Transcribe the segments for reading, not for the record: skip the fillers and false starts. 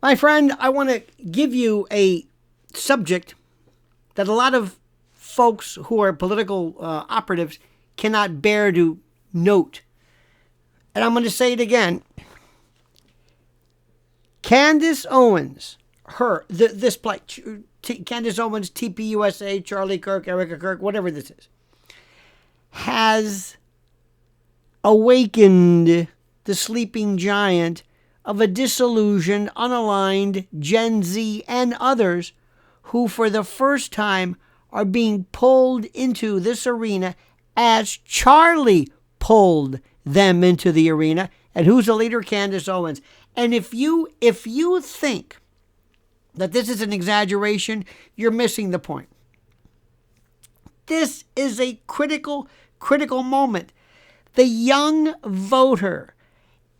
My friend, I want to give you a subject that a lot of folks who are political operatives cannot bear to note. And I'm going to say it again. Candace Owens, Candace Owens, TPUSA, Charlie Kirk, Erica Kirk, whatever this is, has awakened the sleeping giant of a disillusioned, unaligned Gen Z and others who for the first time are being pulled into this arena as Charlie pulled them into the arena. And who's the leader? Candace Owens. And if you think that this is an exaggeration, you're missing the point. This is a critical moment. The young voter,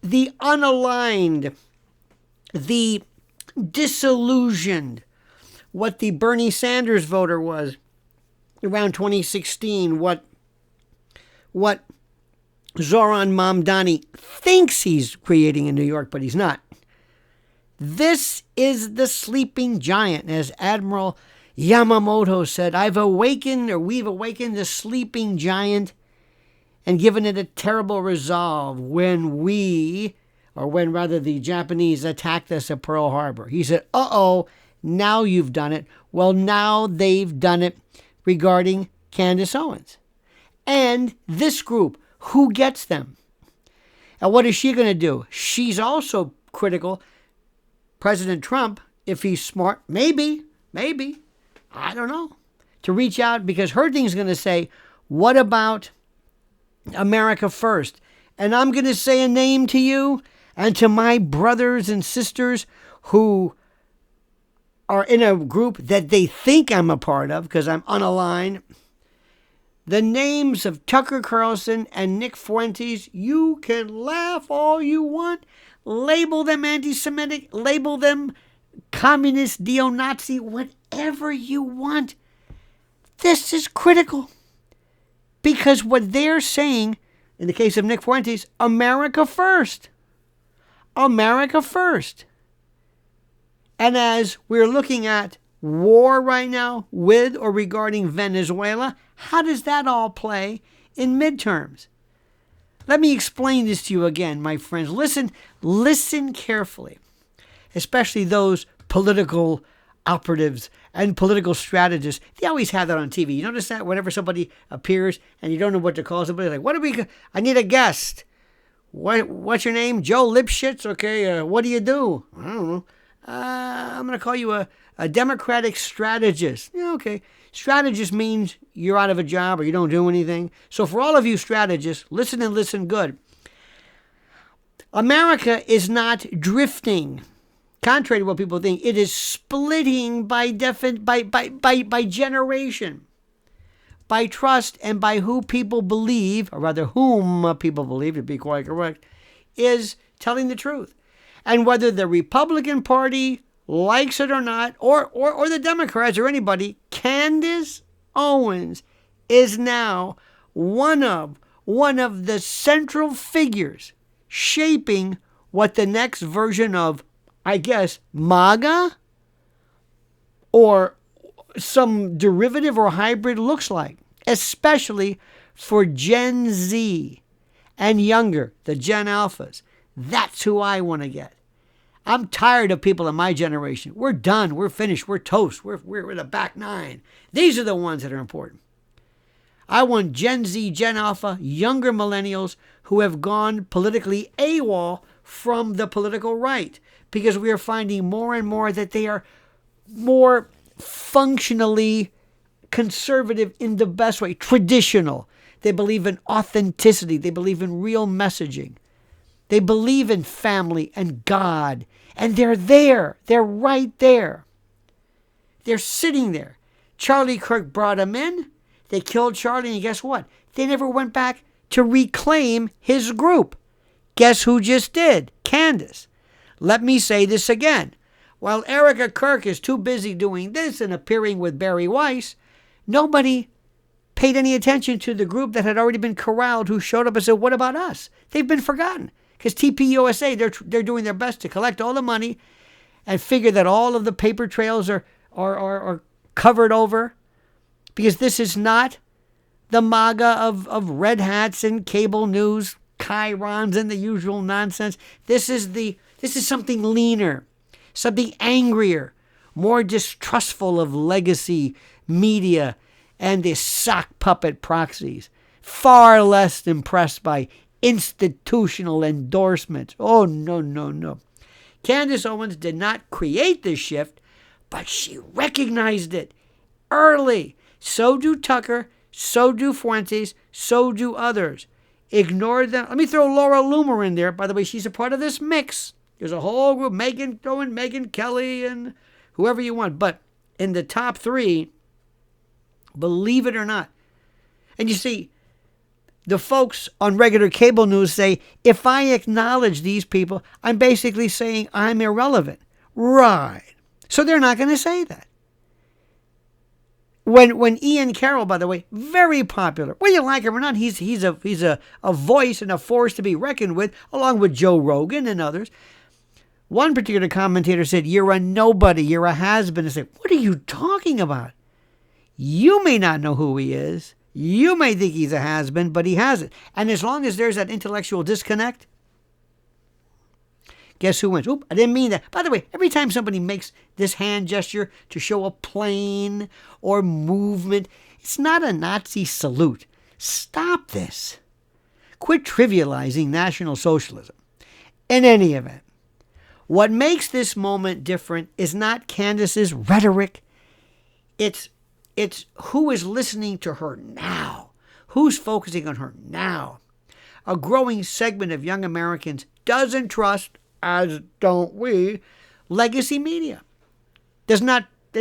the unaligned, the disillusioned, what the Bernie Sanders voter was around 2016, what Zoran Mamdani thinks he's creating in New York, but he's not. This is the sleeping giant. As Admiral Yamamoto said, we've awakened the sleeping giant and given it a terrible resolve when the Japanese attacked us at Pearl Harbor. He said, now you've done it. Well, now they've done it regarding Candace Owens. And this group, who gets them? And what is she going to do? She's also critical. President Trump, if he's smart, maybe, I don't know, to reach out, because her thing's going to say, what about America first? And I'm going to say a name to you and to my brothers and sisters who are in a group that they think I'm a part of because I'm unaligned. The names of Tucker Carlson and Nick Fuentes, you can laugh all you want, label them anti-Semitic, label them communist, neo-Nazi, whatever you want. This is critical because what they're saying, in the case of Nick Fuentes, America first. America first. And as we're looking at war right now with or regarding Venezuela, how does that all play in midterms? Let me explain this to you again, my friends. Listen carefully, especially those political operatives and political strategists. They always have that on TV. You notice that whenever somebody appears and you don't know what to call somebody, like, I need a guest. What's your name? Joe Lipschitz? Okay, what do you do? I don't know. I'm going to call you a Democratic strategist. Yeah, okay. Strategist means you're out of a job or you don't do anything. So for all of you strategists, listen and listen good. America is not drifting. Contrary to what people think, it is splitting by generation, by trust, and by who people believe, or rather whom people believe, to be quite correct, is telling the truth. And whether the Republican Party likes it or not, or the Democrats or anybody, Candace Owens is now one of the central figures shaping what the next version of, I guess, MAGA or some derivative or hybrid looks like, especially for Gen Z and younger, the Gen Alphas. That's who I want to get. I'm tired of people in my generation. We're done. We're finished. We're toast. We're the back nine. These are the ones that are important. I want Gen Z, Gen Alpha, younger millennials who have gone politically AWOL from the political right, because we are finding more and more that they are more functionally conservative in the best way, traditional. They believe in authenticity. They believe in real messaging. They believe in family and God, and they're there. They're right there. They're sitting there. Charlie Kirk brought them in. They killed Charlie, and guess what? They never went back to reclaim his group. Guess who just did? Candace. Let me say this again. While Erica Kirk is too busy doing this and appearing with Barry Weiss, nobody paid any attention to the group that had already been corralled, who showed up and said, what about us? They've been forgotten. Because TPUSA, they're doing their best to collect all the money and figure that all of the paper trails are covered over? Because this is not the MAGA of red hats and cable news, chyrons and the usual nonsense. This is something leaner, something angrier, more distrustful of legacy media and the sock puppet proxies, far less impressed by institutional endorsements. Oh, no, no, no. Candace Owens did not create this shift, but she recognized it early. So do Tucker, so do Fuentes, so do others. Ignore them. Let me throw Laura Loomer in there. By the way, she's a part of this mix. There's a whole group, Megyn Kelly and whoever you want. But in the top three, believe it or not, and you see, the folks on regular cable news say, if I acknowledge these people, I'm basically saying I'm irrelevant. Right. So they're not going to say that. When Ian Carroll, by the way, very popular, whether you like him or not, he's a voice and a force to be reckoned with, along with Joe Rogan and others. One particular commentator said, you're a nobody, you're a has-been. I said, what are you talking about? You may not know who he is. You may think he's a has-been, but he hasn't. And as long as there's that intellectual disconnect, guess who wins? Oop, I didn't mean that. By the way, every time somebody makes this hand gesture to show a plane or movement, it's not a Nazi salute. Stop this. Quit trivializing National Socialism. In any event, what makes this moment different is not Candace's rhetoric. It's who is listening to her now, who's focusing on her now. A growing segment of young Americans doesn't trust, as don't we, legacy media. They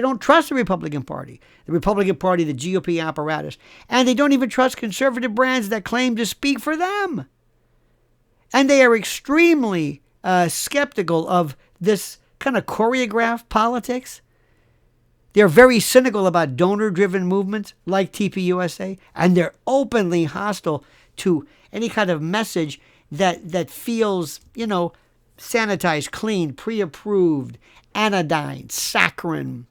don't trust the Republican Party, the GOP apparatus, and they don't even trust conservative brands that claim to speak for them. And they are extremely skeptical of this kind of choreographed politics. They're very cynical about donor-driven movements like TPUSA, and they're openly hostile to any kind of message that feels, sanitized, clean, pre-approved, anodyne, saccharine,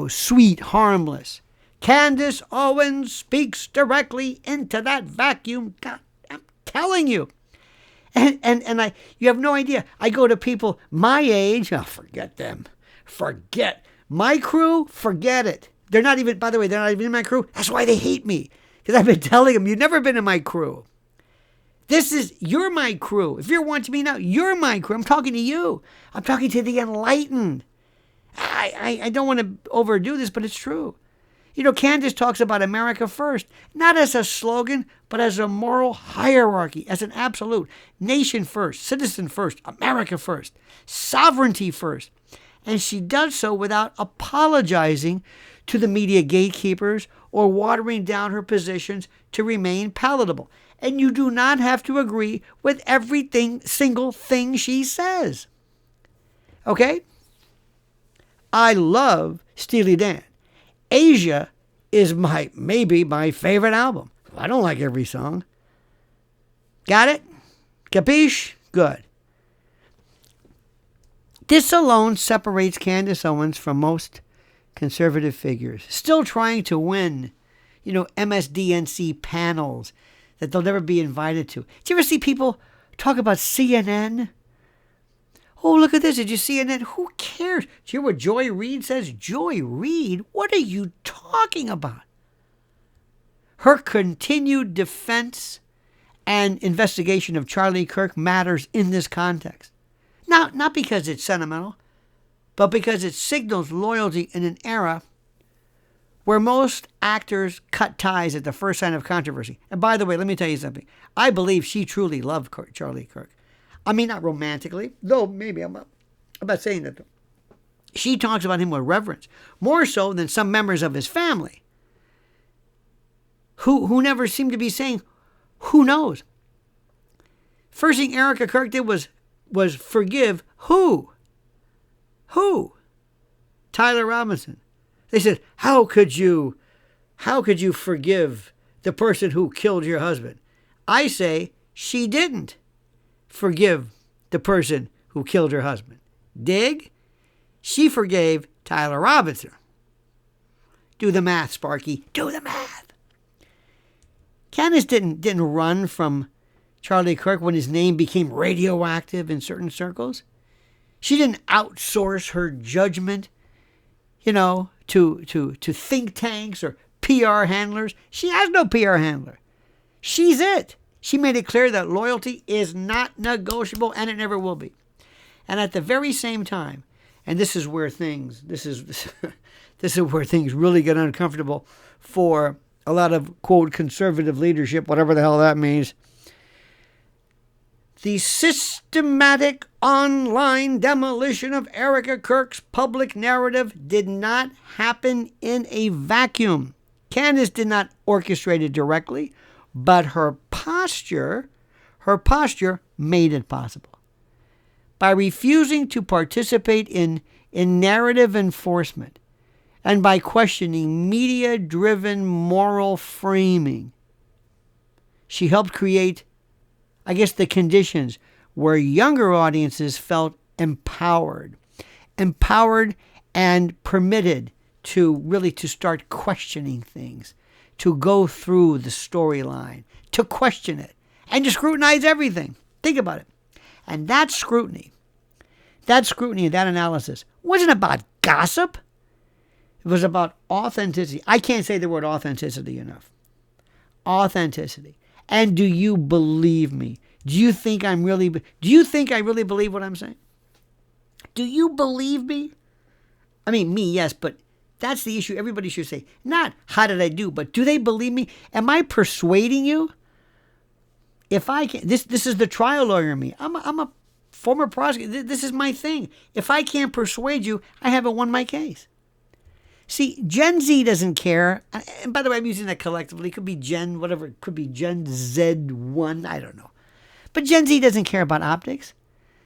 sweet, harmless. Candace Owens speaks directly into that vacuum. God, I'm telling you. And you have no idea. I go to people my age. Oh, forget them. Forget. My crew, forget it. They're not even in my crew. That's why they hate me. Because I've been telling them, you've never been in my crew. You're my crew. If you're watching me now, you're my crew. I'm talking to you. I'm talking to the enlightened. I don't want to overdo this, but it's true. Candace talks about America first, not as a slogan, but as a moral hierarchy, as an absolute. Nation first, citizen first, America first, sovereignty first. And she does so without apologizing to the media gatekeepers or watering down her positions to remain palatable. And you do not have to agree with single thing she says. Okay? I love Steely Dan. Asia is maybe my favorite album. I don't like every song. Got it? Capiche? Good. This alone separates Candace Owens from most conservative figures, still trying to win, MSDNC panels that they'll never be invited to. Did you ever see people talk about CNN? Oh, look at this. Did you see CNN? Who cares? Did you hear what Joy Reid says? Joy Reid? What are you talking about? Her continued defense and investigation of Charlie Kirk matters in this context. Not because it's sentimental, but because it signals loyalty in an era where most actors cut ties at the first sign of controversy. And by the way, let me tell you something. I believe she truly loved Charlie Kirk. I mean, not romantically, though maybe I'm not saying that. Though. She talks about him with reverence, more so than some members of his family, who never seem to be saying, who knows? First thing Erica Kirk did was forgive who? Who? Tyler Robinson. They said, how could you forgive the person who killed your husband? I say she didn't forgive the person who killed her husband. Dig? She forgave Tyler Robinson. Do the math, Sparky. Do the math. Candace didn't run from Charlie Kirk when his name became radioactive in certain circles. She didn't outsource her judgment, to think tanks or PR handlers. She has no PR handler. She's it. She made it clear that loyalty is not negotiable, and it never will be. And at the very same time, and this is where things really get uncomfortable for a lot of, quote, conservative leadership, whatever the hell that means. The systematic online demolition of Erica Kirk's public narrative did not happen in a vacuum. Candace did not orchestrate it directly, but her posture made it possible. By refusing to participate in narrative enforcement and by questioning media-driven moral framing, she helped create, the conditions where younger audiences felt empowered and permitted to start questioning things, to go through the storyline, to question it, and to scrutinize everything. Think about it. And that scrutiny and that analysis wasn't about gossip. It was about authenticity. I can't say the word authenticity enough. Authenticity. And do you believe me? Do you think I really believe what I'm saying? Do you believe me? I mean, me, yes, but that's the issue. Everybody should say, not how did I do, but do they believe me? Am I persuading you? If I can, this is the trial lawyer in me. I'm a former prosecutor. This is my thing. If I can't persuade you, I haven't won my case. See, Gen Z doesn't care. And by the way, I'm using that collectively. It could be Gen, whatever. It could be Gen Z1. I don't know. But Gen Z doesn't care about optics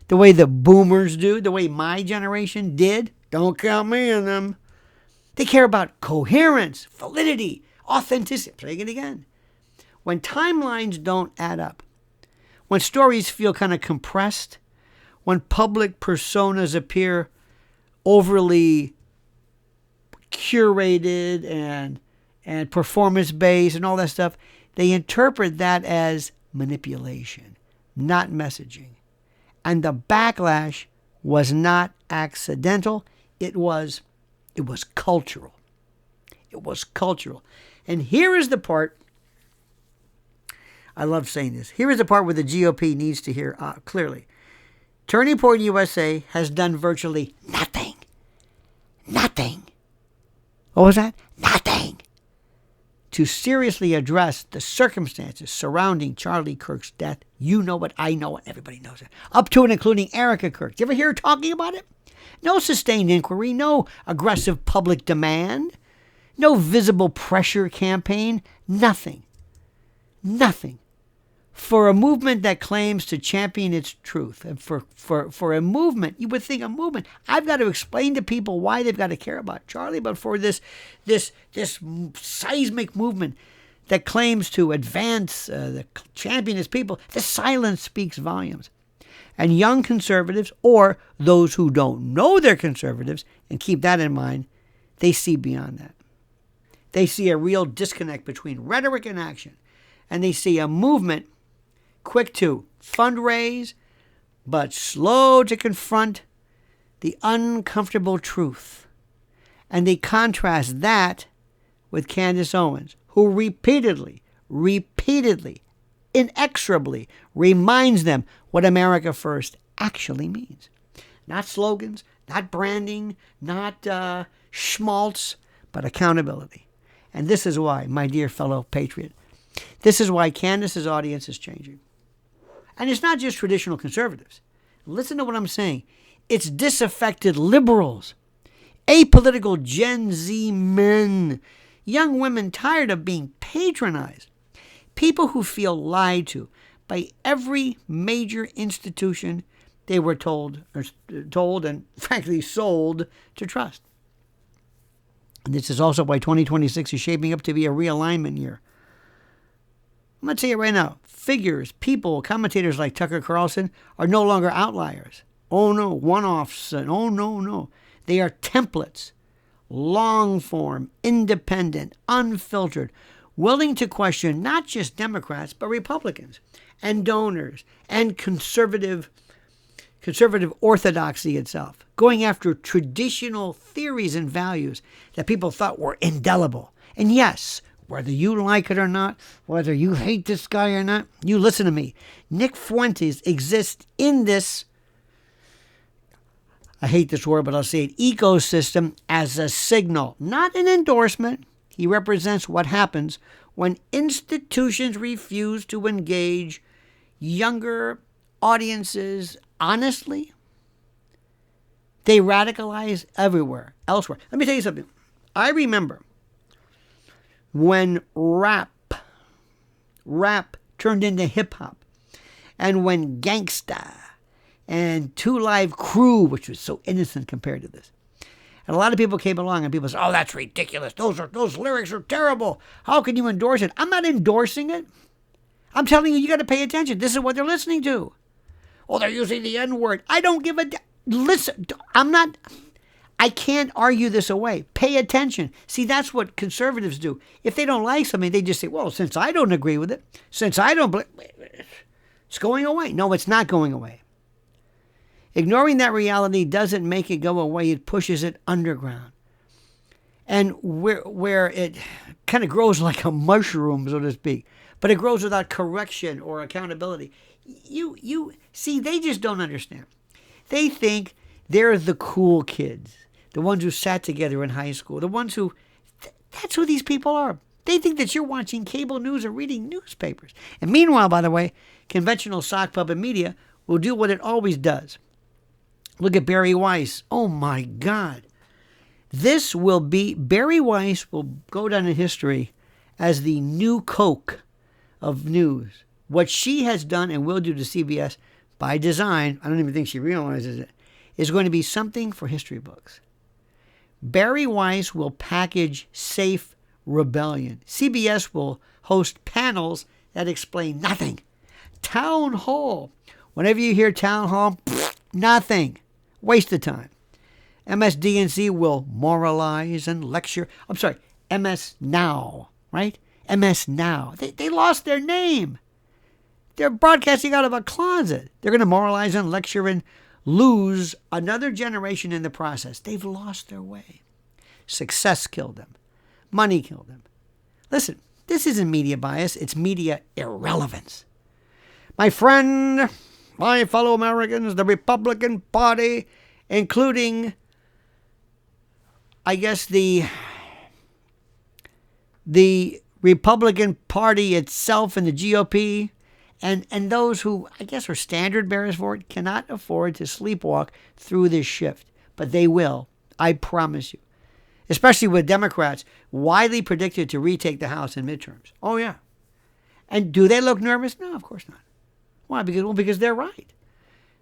the way the boomers do, the way my generation did. Don't count me in them. They care about coherence, validity, authenticity. I'm saying it again. When timelines don't add up, when stories feel kind of compressed, when public personas appear overly curated and performance-based and all that stuff, they interpret that as manipulation, not messaging. And the backlash was not accidental. It was cultural. It was cultural. And here is the part, I love saying this, here is the part where the GOP needs to hear clearly. Turning Point USA has done virtually nothing. Nothing. What was that? Nothing. To seriously address the circumstances surrounding Charlie Kirk's death. You know it, I know it, everybody knows it. Up to and including Erica Kirk. Did you ever hear her talking about it? No sustained inquiry, no aggressive public demand, no visible pressure campaign, nothing. Nothing. For a movement that claims to champion its truth, and for a movement, you would think a movement, I've got to explain to people why they've got to care about Charlie, but for this seismic movement that claims to advance, champion its people, the silence speaks volumes. And young conservatives, or those who don't know they're conservatives, and keep that in mind, they see beyond that. They see a real disconnect between rhetoric and action. And they see a movement quick to fundraise, but slow to confront the uncomfortable truth. And they contrast that with Candace Owens, who repeatedly, inexorably reminds them what America First actually means. Not slogans, not branding, not schmaltz, but accountability. And this is why, my dear fellow patriot, this is why Candace's audience is changing. And it's not just traditional conservatives. Listen to what I'm saying. It's disaffected liberals, apolitical Gen Z men, young women tired of being patronized, people who feel lied to by every major institution they were told and frankly sold to trust. And this is also why 2026 is shaping up to be a realignment year. I'm going to tell you right now, figures, people, commentators like Tucker Carlson are no longer outliers. Oh no, one-offs. Oh no. They are templates, long form, independent, unfiltered, willing to question not just Democrats, but Republicans and donors and conservative orthodoxy itself, going after traditional theories and values that people thought were indelible. And yes, whether you like it or not, whether you hate this guy or not, you listen to me. Nick Fuentes exists in this, I hate this word, but I'll say it, ecosystem as a signal, not an endorsement. He represents what happens when institutions refuse to engage younger audiences honestly. They radicalize elsewhere. Let me tell you something. I remember when rap turned into hip-hop, and when gangsta and 2 Live Crew, which was so innocent compared to this. And a lot of people came along and people said, oh, that's ridiculous. Those lyrics are terrible. How can you endorse it? I'm not endorsing it. I'm telling you, you got to pay attention. This is what they're listening to. Oh, they're using the N-word. I don't give a... Listen, I can't argue this away. Pay attention. See, that's what conservatives do. If they don't like something, they just say, well, since I don't agree with it, since I don't... It's going away. No, it's not going away. Ignoring that reality doesn't make it go away. It pushes it underground. And where it kind of grows like a mushroom, so to speak, but it grows without correction or accountability. You see, they just don't understand. They think they're the cool kids, the ones who sat together in high school, the ones who, that's who these people are. They think that you're watching cable news or reading newspapers. And meanwhile, by the way, conventional sock puppet media will do what it always does. Look at Barry Weiss. Oh my God. Barry Weiss will go down in history as the new Coke of news. What she has done and will do to CBS by design, I don't even think she realizes it, is going to be something for history books. Barry Weiss will package safe rebellion. CBS will host panels that explain nothing. Town hall. Whenever you hear town hall, nothing. Waste of time. MSDNC will moralize and lecture. I'm sorry, MS Now, right? MS Now. They lost their name. They're broadcasting out of a closet. They're going to moralize and lecture and lose another generation in the process. They've lost their way. Success killed them. Money killed them. Listen, this isn't media bias. It's media irrelevance. My friend, my fellow Americans, the Republican Party, including, I guess, the Republican Party itself and the GOP, and those who, I guess, are standard bearers for it, cannot afford to sleepwalk through this shift. But they will, I promise you. Especially with Democrats widely predicted to retake the House in midterms. Oh, yeah. And do they look nervous? No, of course not. Why? Because they're right.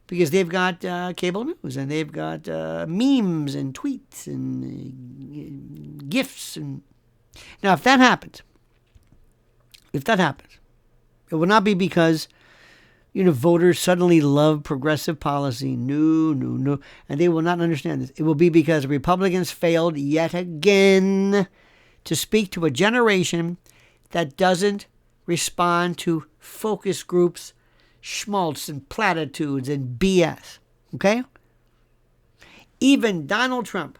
Because they've got cable news, and they've got memes and tweets and GIFs. And now, if that happens, it will not be because, voters suddenly love progressive policy. No. And they will not understand this. It will be because Republicans failed yet again to speak to a generation that doesn't respond to focus groups, schmaltz and platitudes and BS. Okay? Even Donald Trump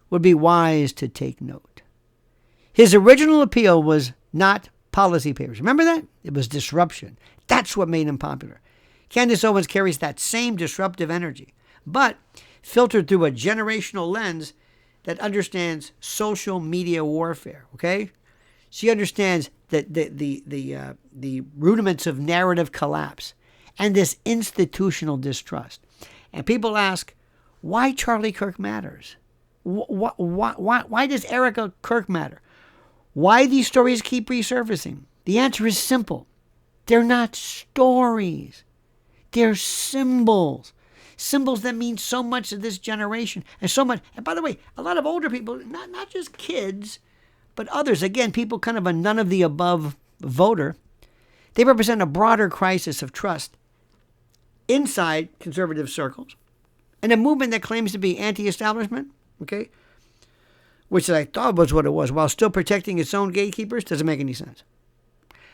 would be wise to take note. His original appeal was not policy papers. Remember that? It was disruption. That's what made him popular. Candace Owens carries that same disruptive energy, but filtered through a generational lens that understands social media warfare. Okay? She understands that the rudiments of narrative collapse and this institutional distrust. And people ask, why Charlie Kirk matters? Why does Erica Kirk matter? Why these stories keep resurfacing? The answer is simple. They're not stories. They're symbols. Symbols that mean so much to this generation. And so much. And by the way, a lot of older people, not just kids, but others, again, people kind of a none of the above voter, they represent a broader crisis of trust inside conservative circles, And a movement that claims to be anti-establishment, okay, which I thought was what it was, while still protecting its own gatekeepers, doesn't make any sense.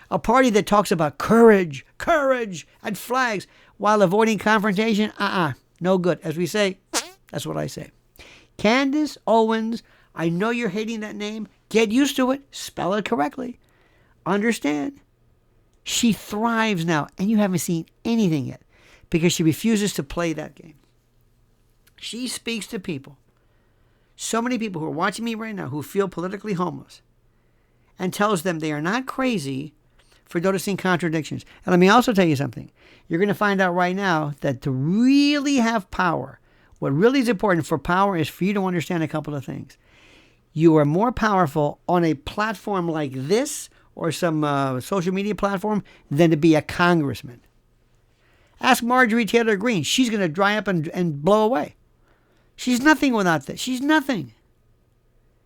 A party that talks about courage, and flags while avoiding confrontation, no good. As we say, that's what I say. Candace Owens, I know you're hating that name. Get used to it. Spell it correctly. Understand. She thrives now, and you haven't seen anything yet because she refuses to play that game. She speaks to people, so many people who are watching me right now who feel politically homeless, and tells them they are not crazy for noticing contradictions. And let me also tell you something. You're going to find out right now that to really have power, what really is important for power is for you to understand a couple of things. You are more powerful on a platform like this or some social media platform than to be a congressman. Ask Marjorie Taylor Greene. She's going to dry up and blow away. She's nothing without this. She's nothing.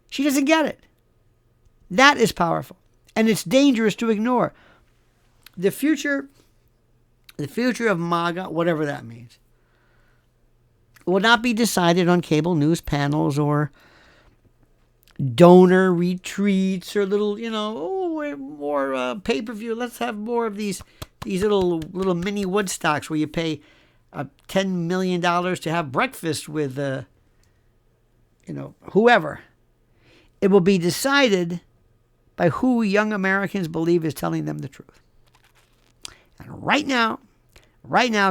She doesn't get it. That is powerful. And it's dangerous to ignore. The future of MAGA, whatever that means, will not be decided on cable news panels or donor retreats or little, more pay-per-view. Let's have more of these little mini Woodstocks where you pay $10 million to have breakfast with, whoever. It will be decided by who young Americans believe is telling them the truth. And right now,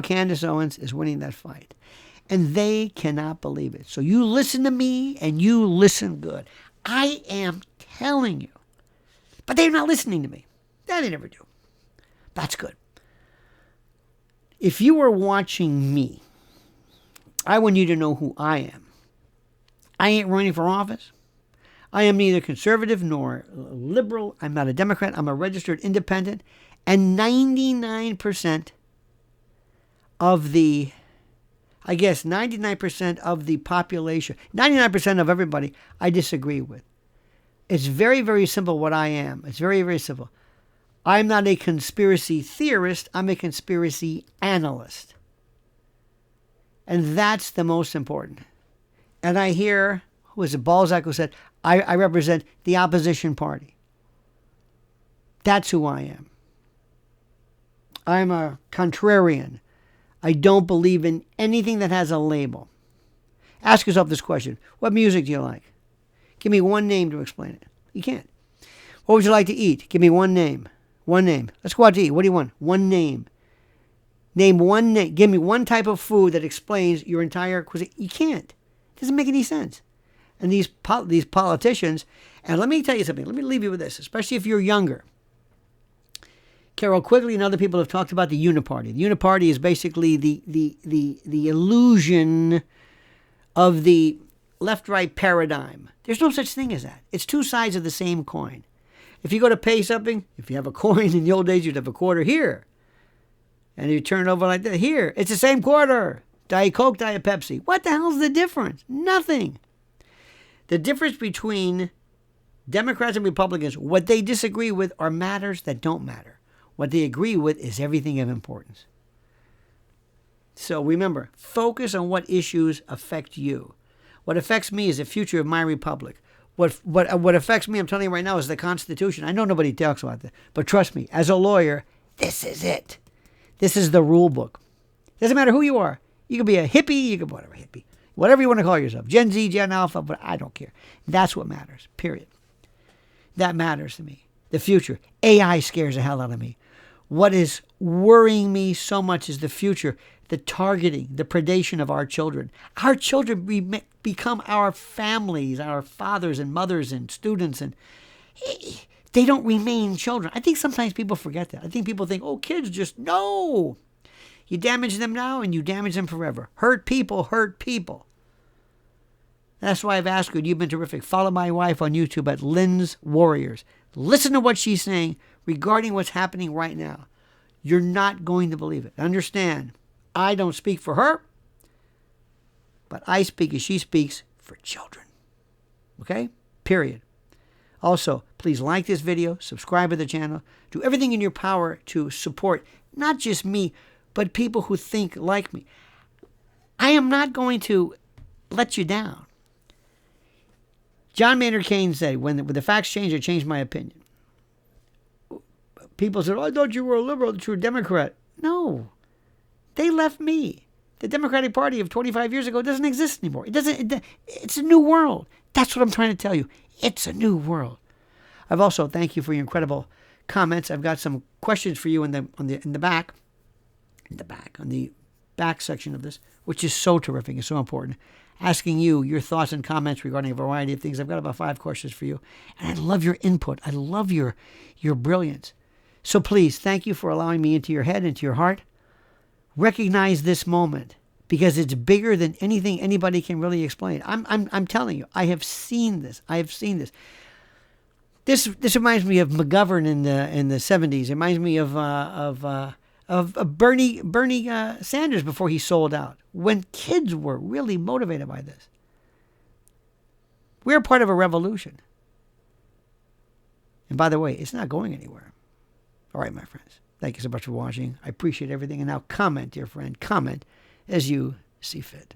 Candace Owens is winning that fight. And they cannot believe it. So you listen to me and you listen good. I am telling you. But they're not listening to me. That they never do. That's good. If you were watching me, I want you to know who I am. I ain't running for office. I am neither conservative nor liberal. I'm not a Democrat. I'm a registered independent. And 99% of the, 99% of the population, 99% of everybody I disagree with. It's very, very simple what I am. It's very, very simple. I'm not a conspiracy theorist. I'm a conspiracy analyst. And that's the most important. And I hear, who was it, Balzac, who said, I represent the opposition party. That's who I am. I'm a contrarian. I don't believe in anything that has a label. Ask yourself this question. What music do you like? Give me one name to explain it. You can't. What would you like to eat? Give me one name. One name. Let's go out to eat. What do you want? One name. Name one name. Give me one type of food that explains your entire cuisine. You can't. It doesn't make any sense. And these politicians, and let me tell you something. Let me leave you with this, especially if you're younger. Carol Quigley and other people have talked about the uniparty. The uniparty is basically the illusion of the left-right paradigm. There's no such thing as that. It's two sides of the same coin. If you go to pay something, if you have a coin in the old days, you'd have a quarter here. And you turn it over like that. Here, it's the same quarter. Diet Coke, Diet Pepsi. What the hell's the difference? Nothing. The difference between Democrats and Republicans, what they disagree with are matters that don't matter. What they agree with is everything of importance. So remember, focus on what issues affect you. What affects me is the future of my republic. What affects me, I'm telling you right now, is the Constitution. I know nobody talks about that, but trust me, as a lawyer, this is it. This is the rule book. Doesn't matter who you are. You can be a hippie, you can be whatever you want to call yourself. Gen Z, Gen Alpha, but I don't care. That's what matters, period. That matters to me. The future. AI scares the hell out of me. What is worrying me so much is the future, the targeting, the predation of our children. Our children become our families, our fathers and mothers and students, and they don't remain children. I think sometimes people forget that. I think people think, oh, kids just, no. You damage them now and you damage them forever. Hurt people hurt people. That's why I've asked you, and you've been terrific. Follow my wife on YouTube at Lynn's Warriors. Listen to what she's saying regarding what's happening right now. You're not going to believe it. Understand, I don't speak for her, but I speak as she speaks for children. Okay? Period. Also, please like this video, subscribe to the channel, do everything in your power to support not just me, but people who think like me. I am not going to let you down. John Maynard Keynes said, when the facts change, I changed my opinion. People said, I thought you were a liberal, that you were a Democrat. No. They left me. The Democratic Party of 25 years ago doesn't exist anymore. It's a new world. That's what I'm trying to tell you. It's a new world. I've also, thank you for your incredible comments. I've got some questions for you in the back section of this, which is so terrific and so important. Asking you your thoughts and comments regarding a variety of things. I've got about 5 questions for you. And I love your input. I love your brilliance. So please, thank you for allowing me into your head, into your heart. Recognize this moment because it's bigger than anything anybody can really explain. I'm telling you, I have seen this. This reminds me of McGovern in the 70s. It reminds me of Bernie Sanders before he sold out. When kids were really motivated by this. We're part of a revolution. And by the way, it's not going anywhere. All right, my friends. Thank you so much for watching. I appreciate everything. And now comment, dear friend. Comment as you see fit.